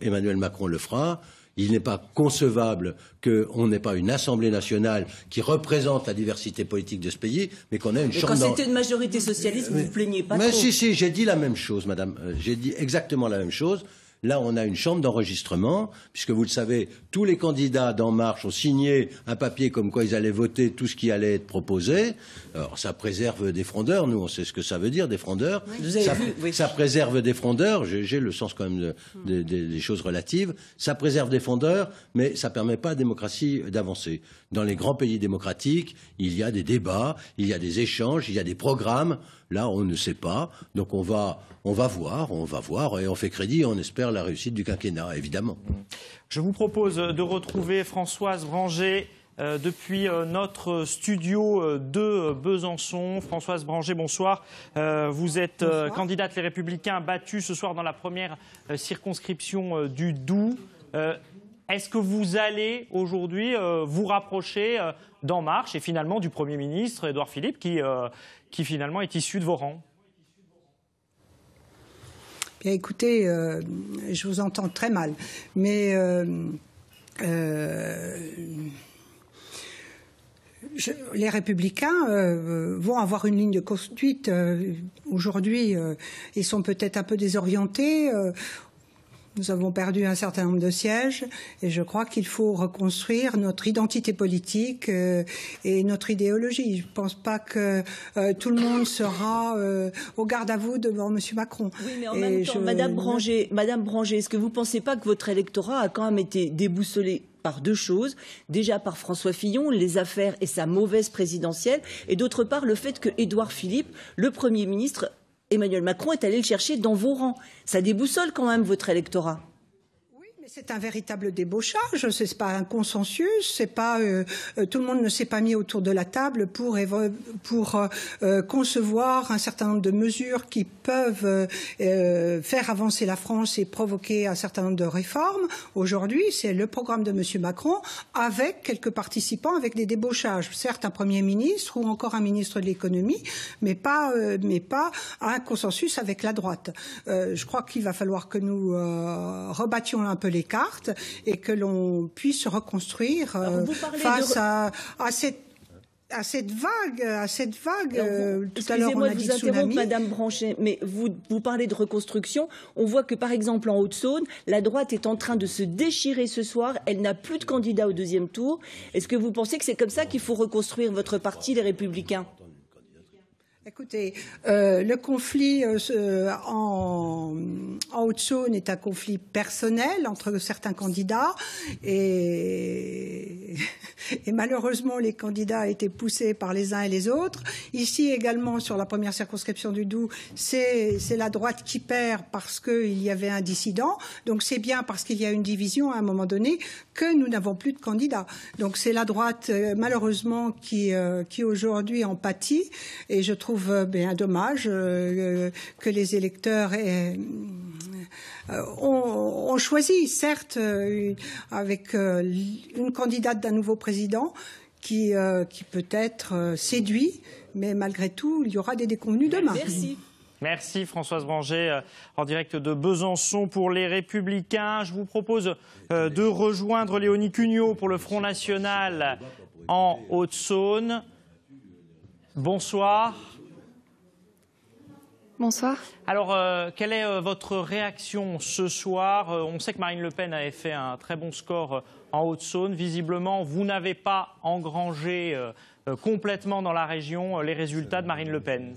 Emmanuel Macron le fera. Il n'est pas concevable qu'on n'ait pas une Assemblée nationale qui représente la diversité politique de ce pays, mais qu'on ait une chambre... Mais quand c'était une majorité socialiste, vous ne vous plaignez pas trop. Mais si, j'ai dit la même chose, madame. J'ai dit exactement la même chose. Là, on a une chambre d'enregistrement, puisque vous le savez, tous les candidats d'En Marche ont signé un papier comme quoi ils allaient voter tout ce qui allait être proposé. Alors, ça préserve des frondeurs. Nous, on sait ce que ça veut dire, des frondeurs. Oui. Ça préserve des frondeurs. J'ai le sens quand même des choses relatives. Ça préserve des frondeurs, mais ça permet pas à la démocratie d'avancer. Dans les grands pays démocratiques, il y a des débats, il y a des échanges, il y a des programmes. Là, on ne sait pas. Donc, on va voir, et on fait crédit, on espère la réussite du quinquennat, évidemment. Je vous propose de retrouver Françoise Branger depuis notre studio de Besançon. Françoise Branger, bonsoir. Vous êtes candidate Les Républicains, battue ce soir dans la première circonscription du Doubs. Est-ce que vous allez aujourd'hui vous rapprocher d'En Marche et finalement du Premier ministre Édouard Philippe qui finalement est issu de vos rangs? Bien, écoutez, je vous entends très mal, mais les Républicains vont avoir une ligne de conduite. Aujourd'hui, ils sont peut-être un peu désorientés. Nous avons perdu un certain nombre de sièges et je crois qu'il faut reconstruire notre identité politique et notre idéologie. Je ne pense pas que tout le monde sera au garde à vous devant M. Macron. Oui, mais en même temps, Madame Branger, est-ce que vous ne pensez pas que votre électorat a quand même été déboussolé par 2 choses. Déjà par François Fillon, les affaires et sa mauvaise présidentielle, et d'autre part le fait que Édouard Philippe, le Premier ministre, Emmanuel Macron est allé le chercher dans vos rangs. Ça déboussole quand même votre électorat. Mais c'est un véritable débauchage, c'est pas un consensus, c'est pas tout le monde ne s'est pas mis autour de la table pour concevoir un certain nombre de mesures qui peuvent faire avancer la France et provoquer un certain nombre de réformes. Aujourd'hui, c'est le programme de M. Macron avec quelques participants, avec des débauchages. Certes, un Premier ministre ou encore un ministre de l'économie, mais pas un consensus avec la droite. Je crois qu'il va falloir que nous rebattions un peu les les cartes et que l'on puisse reconstruire face à cette vague, tout à l'heure on a dit tsunami. Madame Branchet, mais vous parlez de reconstruction. On voit que par exemple en Haute-Saône, la droite est en train de se déchirer ce soir. Elle n'a plus de candidat au deuxième tour. Est-ce que vous pensez que c'est comme ça qu'il faut reconstruire votre parti, les Républicains ? Écoutez, le conflit en Haute-Saône est un conflit personnel entre certains candidats et malheureusement les candidats ont été poussés par les uns et les autres. Ici également sur la première circonscription du Doubs, c'est la droite qui perd parce qu'il y avait un dissident. Donc c'est bien parce qu'il y a une division à un moment donné que nous n'avons plus de candidats. Donc c'est la droite malheureusement qui aujourd'hui en pâtit et je trouve bien dommage que les électeurs ont choisi, certes, avec une candidate d'un nouveau président qui peut être séduit, mais malgré tout, il y aura des déconvenus demain. Merci. Merci Françoise Branger, en direct de Besançon pour les Républicains. Je vous propose de rejoindre Léonie Cugnot pour le Front National en Haute-Saône. Bonsoir. Bonsoir. Alors, quelle est votre réaction ce soir? On sait que Marine Le Pen avait fait un très bon score en Haute-Saône. Visiblement, vous n'avez pas engrangé complètement dans la région les résultats de Marine Le Pen.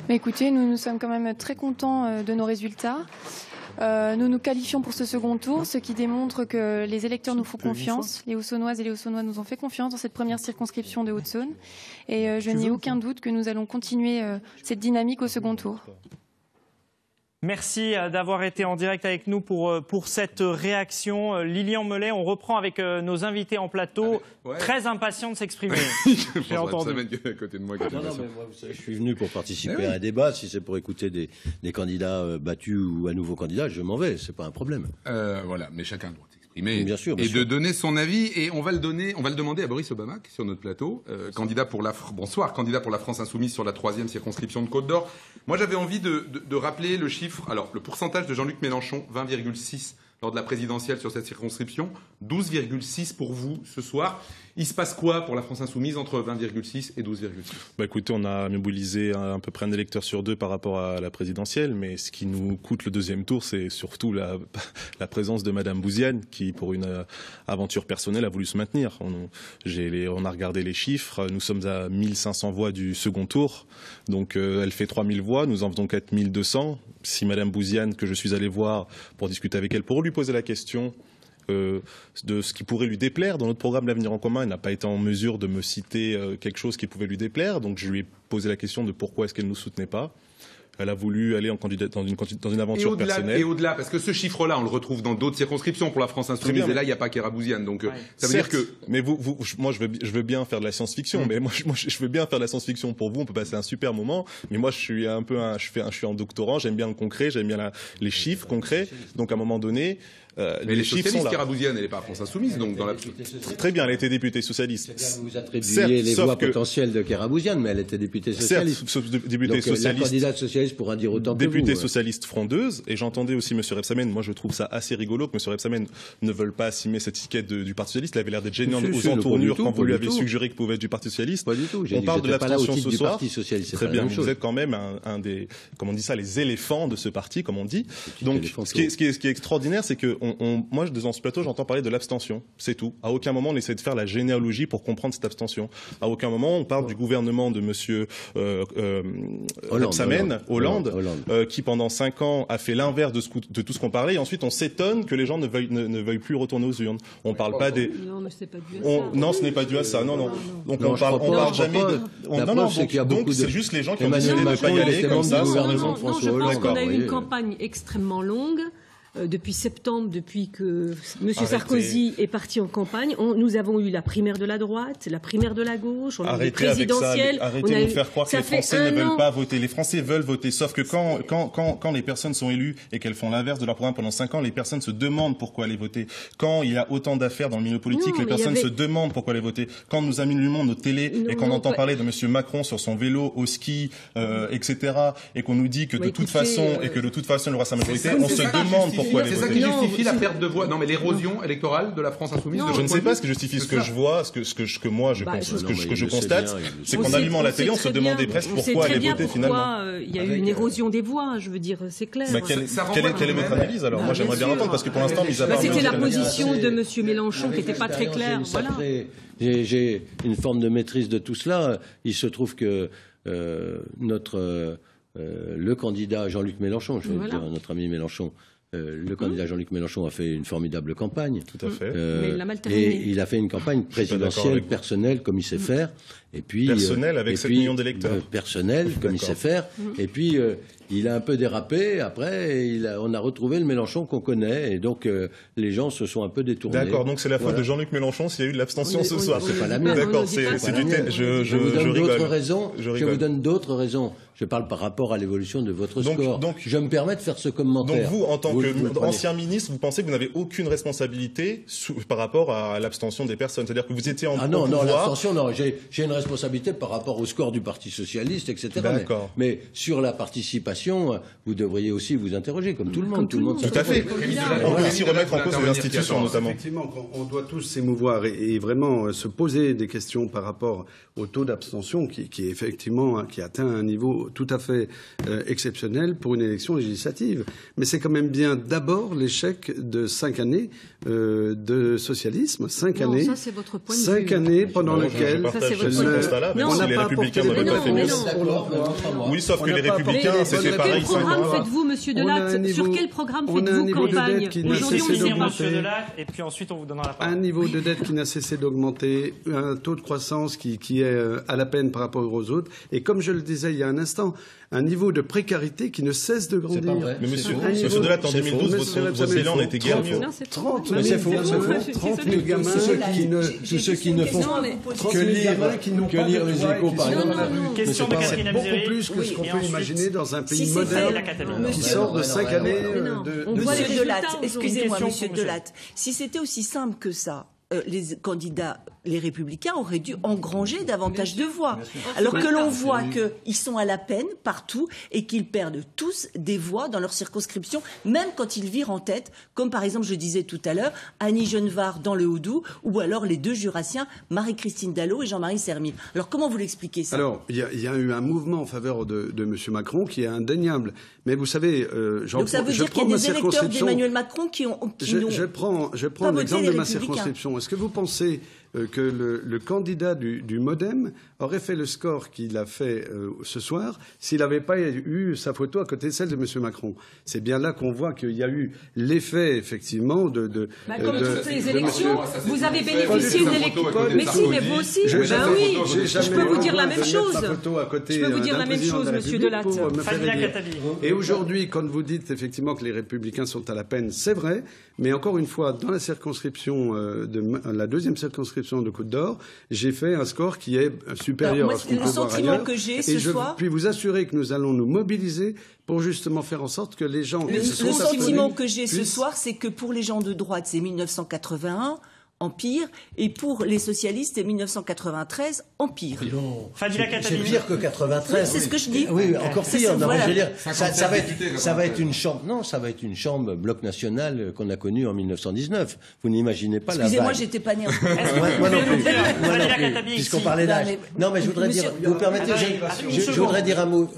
Mais écoutez, nous sommes quand même très contents de nos résultats. Nous nous qualifions pour ce second tour, ce qui démontre que les électeurs nous font confiance. Les Haut-Saônoises et les Haut-Saônois nous ont fait confiance dans cette première circonscription de Haute-Saône. Et je n'ai aucun doute que nous allons continuer cette dynamique au second tour. Merci d'avoir été en direct avec nous pour cette réaction. Lilian Melet, on reprend avec nos invités en plateau, très impatients de s'exprimer. J'ai entendu. À côté de moi, non, mais moi, vous savez, je suis venu pour participer à un débat. Si c'est pour écouter des candidats battus ou un nouveau candidat, je m'en vais. C'est pas un problème. Voilà, mais chacun doit s'exprimer bien sûr, de donner son avis. Et on va le demander à Boris Obama sur notre plateau, candidat pour la France Insoumise sur la 3e circonscription de Côte d'Or. Moi, j'avais envie de rappeler le chiffre. Alors, le pourcentage de Jean-Luc Mélenchon, 20,6 lors de la présidentielle sur cette circonscription, 12,6 pour vous ce soir. Il se passe quoi pour la France Insoumise entre 20,6 et 12,6 ? Écoutez, on a mobilisé à peu près un électeur sur deux par rapport à la présidentielle, mais ce qui nous coûte le deuxième tour, c'est surtout la présence de Madame Bouziane, qui, pour une aventure personnelle, a voulu se maintenir. On a regardé les chiffres, nous sommes à 1500 voix du second tour, donc elle fait 3000 voix, nous en faisons 4200. Si Madame Bouziane, que je suis allé voir pour discuter avec elle, pour lui poser la question de ce qui pourrait lui déplaire dans notre programme L'Avenir en commun, elle n'a pas été en mesure de me citer quelque chose qui pouvait lui déplaire, donc je lui ai posé la question de pourquoi est-ce qu'elle ne nous soutenait pas. Elle a voulu aller dans une aventure personnelle. Et au-delà, parce que ce chiffre-là, on le retrouve dans d'autres circonscriptions pour la France Insoumise, et là, il n'y a pas qu'Héra Bouziane. Donc, ça veut dire que... Mais moi, je veux bien faire de la science-fiction, mais moi, je veux bien faire de la science-fiction pour vous, on peut passer un super moment, mais moi, je suis un doctorant, j'aime bien le concret, j'aime bien les chiffres concrets, donc à un moment donné... mais les chiffres sont là. Héra Bouziane, elle n'est pas à France Insoumise, donc dans la... Très bien, elle était députée socialiste. Vous attribuez les voix potentielles de Héra Bouziane, mais elle était députée socialiste. Certes, députée socialiste. La candidate socialiste pourra dire autant que vous. Députée socialiste frondeuse, et j'entendais aussi M. Rebsamen, moi je trouve ça assez rigolo que M. Rebsamen ne veuille pas assumer cette étiquette du Parti socialiste. Il avait l'air d'être gênant aux entournures quand vous lui avez suggéré qu'il pouvait être du Parti socialiste. Pas du tout. On parle de l'abstention ce soir. Très bien, vous êtes quand même un des, comment on dit ça, les éléphants de ce parti, comme on dit. Donc, ce qui est extraordinaire, c'est que moi, dans ce plateau, j'entends parler de l'abstention. C'est tout. À aucun moment, on essaie de faire la généalogie pour comprendre cette abstention. À aucun moment, on parle du gouvernement de M. Hollande, qui pendant 5 ans a fait l'inverse de tout ce qu'on parlait. Et ensuite, on s'étonne que les gens ne veuillent plus retourner aux urnes. On parle pas des. Non, mais c'est pas dû à ça. Non, ce n'est pas dû à ça. Non. Donc on parle jamais de. Donc c'est juste les gens qui ont décidé de ne pas y aller comme ça. Je pense qu'on a eu une campagne extrêmement longue. depuis septembre, depuis que M. Sarkozy est parti en campagne. Nous avons eu la primaire de la droite, la primaire de la gauche, on a eu des présidentielles. Arrêtez de nous faire croire que les Français ne veulent pas voter. Les Français veulent voter, sauf que quand les personnes sont élues et qu'elles font l'inverse de leur programme pendant 5 ans, les personnes se demandent pourquoi aller voter. Quand il y a autant d'affaires dans le milieu politique, les personnes se demandent pourquoi aller voter. Quand nous allumons nos télés et qu'on entend parler de M. Macron sur son vélo, au ski, etc., et qu'on nous dit que de toute façon, il aura sa majorité, on se demande pourquoi aller voter. C'est ça qui justifie la perte de voix. Non, mais l'érosion électorale de la France insoumise. Je ne sais pas ce que justifie ce que je vois, ce que je constate, c'est qu'en allumant la télé, on se demandait presque pourquoi aller voter finalement. Il y a eu une érosion des voix, je veux dire, c'est clair. Quelle est votre analyse alors? Moi, j'aimerais bien l'entendre parce que pour l'instant, c'était la position de M. Mélenchon qui n'était pas très claire. Voilà. J'ai une forme de maîtrise de tout cela. Il se trouve que le candidat Jean-Luc Mélenchon, je veux dire notre ami Mélenchon, le candidat Jean-Luc Mélenchon a fait une formidable campagne. Tout à fait. Mais il l'a mal terminé. Et il a fait une campagne présidentielle, personnelle, comme il sait faire. Et puis, personnel avec 7 millions d'électeurs. Personnel, comme il sait faire. Et puis, il a un peu dérapé. Après, on a retrouvé le Mélenchon qu'on connaît. Et donc, les gens se sont un peu détournés. D'accord, donc c'est la faute de Jean-Luc Mélenchon s'il y a eu de l'abstention ce soir. C'est pas la mienne. D'accord, c'est du thème. Je vous donne d'autres raisons. Je parle par rapport à l'évolution de votre score. Donc, je me permets de faire ce commentaire. Donc vous, en tant qu'ancien ministre, vous pensez que vous n'avez aucune responsabilité par rapport à l'abstention des personnes? C'est-à-dire que vous étiez en pouvoir... Non, l'abstention, non. J'ai une responsabilité par rapport au score du Parti Socialiste, etc. D'accord. Mais sur la participation, vous devriez aussi vous interroger, comme tout le monde. Tout à fait. On peut aussi remettre en cause les institutions, notamment. Effectivement, on doit tous s'émouvoir et vraiment se poser des questions par rapport au taux d'abstention qui effectivement qui atteint un niveau tout à fait exceptionnel pour une élection législative. Mais c'est quand même bien d'abord l'échec de 5 années de socialisme, 5 années, ça, c'est votre point de vue. 5 années pendant lesquelles on n'a pas apporté des réponses pour l'emploi. Oui, sauf que les Républicains, c'était pareil. Quel programme faites-vous, Monsieur Delatte? Sur quel programme faites-vous campagne? Aujourd'hui, on est Monsieur Delatte, et puis ensuite on vous donnera la parole. Un niveau de dette qui n'a cessé d'augmenter, un taux de croissance qui est à la peine par rapport aux autres, et comme je le disais il y a un instant, un niveau de précarité qui ne cesse de grandir. C'est pas vrai. Mais monsieur Delatte, en 2012, votre bilan n'était guère mieux. 30 000 gamins tous ceux qui ne font que lire les Échos, par exemple. Question de Catherine C'est beaucoup plus que ce qu'on peut imaginer dans un pays moderne qui sort de 5 années de... Monsieur Delatte, excusez-moi, Monsieur Delatte, si c'était aussi simple que ça, les candidats, les Républicains auraient dû engranger davantage de voix. Alors que l'on voit qu'ils sont à la peine partout et qu'ils perdent tous des voix dans leur circonscription, même quand ils virent en tête, comme par exemple, je disais tout à l'heure, Annie Genevard dans le Haut-Doubs, ou alors les deux Jurassiens, Marie-Christine Dallot et Jean-Marie Sermil. Alors comment vous l'expliquez ça? Alors, il y a eu un mouvement en faveur de M. Macron qui est indéniable. Mais vous savez, donc ça veut dire qu'il y a des électeurs d'Emmanuel Macron qui n'ont je prends l'exemple de ma circonscription. Est-ce que vous pensez que le candidat du MoDem aurait fait le score qu'il a fait ce soir s'il n'avait pas eu sa photo à côté de celle de M. Macron? C'est bien là qu'on voit qu'il y a eu l'effet, effectivement, comme toutes les élections, vous avez bénéficié d'une élection. Mais si, mais vous aussi. Je peux vous dire la même chose. Je peux vous dire la même chose, M. Delatte. Et aujourd'hui, quand vous dites effectivement que les Républicains sont à la peine, c'est vrai, mais encore une fois, dans la circonscription, la deuxième circonscription de Côte d'Or, j'ai fait un score qui est supérieur à ce qu'on peut voir ailleurs. Que j'ai ce soir, puis vous assurer que nous allons nous mobiliser pour justement faire en sorte que les gens... Le sentiment que j'ai ce soir, c'est que pour les gens de droite, c'est 1981... empire, et pour les socialistes, c'est 1993, empire. C'est pire que 93. Oui, c'est ce que je dis. Oui, encore pire. Non, je veux dire, ça va être une chambre. Non, ça va être une chambre bloc national qu'on a connue en 1919. Vous n'imaginez pas la vague. Excusez-moi, j'étais pas née en Moi non plus. Puisqu'on parlait d'âge. Non, mais je voudrais dire, vous permettez, je voudrais dire un mot,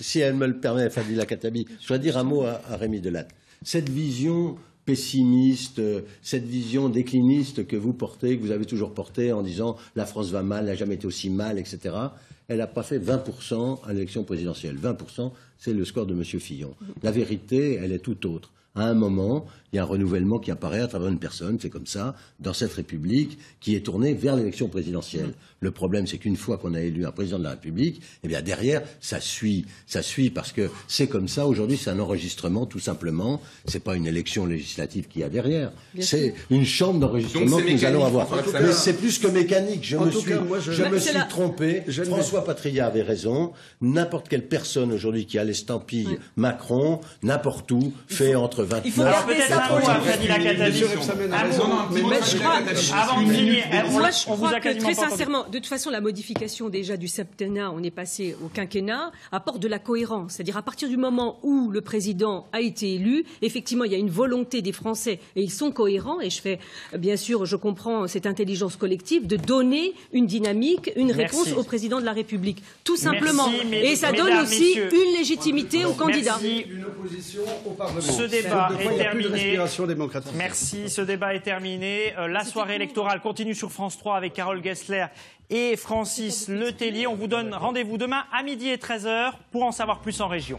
si elle me le permet, Fadila Khattabi, je voudrais dire un mot à Rémi Delatte. Cette vision pessimiste, cette vision décliniste que vous portez, que vous avez toujours portée en disant la France va mal, elle n'a jamais été aussi mal, etc. Elle n'a pas fait 20% à l'élection présidentielle. 20%, c'est le score de M. Fillon. La vérité, elle est tout autre. À un moment, il y a un renouvellement qui apparaît à travers une personne, c'est comme ça, dans cette République, qui est tournée vers l'élection présidentielle. Le problème, c'est qu'une fois qu'on a élu un président de la République, eh bien derrière, ça suit parce que c'est comme ça. Aujourd'hui, c'est un enregistrement, tout simplement. C'est pas une élection législative qu'il y a derrière. C'est une chambre d'enregistrement que nous allons avoir. Mais c'est plus que mécanique. Je me suis trompé. François Patriat avait raison. N'importe quelle personne aujourd'hui qui a l'estampille Macron, n'importe où, fait entre 29 et 30. Avant de finir, je crois que très sincèrement, de toute façon, la modification déjà du septennat, on est passé au quinquennat, apporte de la cohérence. C'est-à-dire à partir du moment où le président a été élu, effectivement, il y a une volonté des Français et ils sont cohérents. Et bien sûr, je comprends cette intelligence collective de donner une dynamique, une réponse au président de la République, tout simplement. Et ça donne aussi une légitimité aux candidats. Ce débat est terminé. Merci, ce débat est terminé. La soirée électorale continue sur France 3 avec Carole Gessler et Francis Letellier. On vous donne rendez-vous demain à midi et 13h pour en savoir plus en région.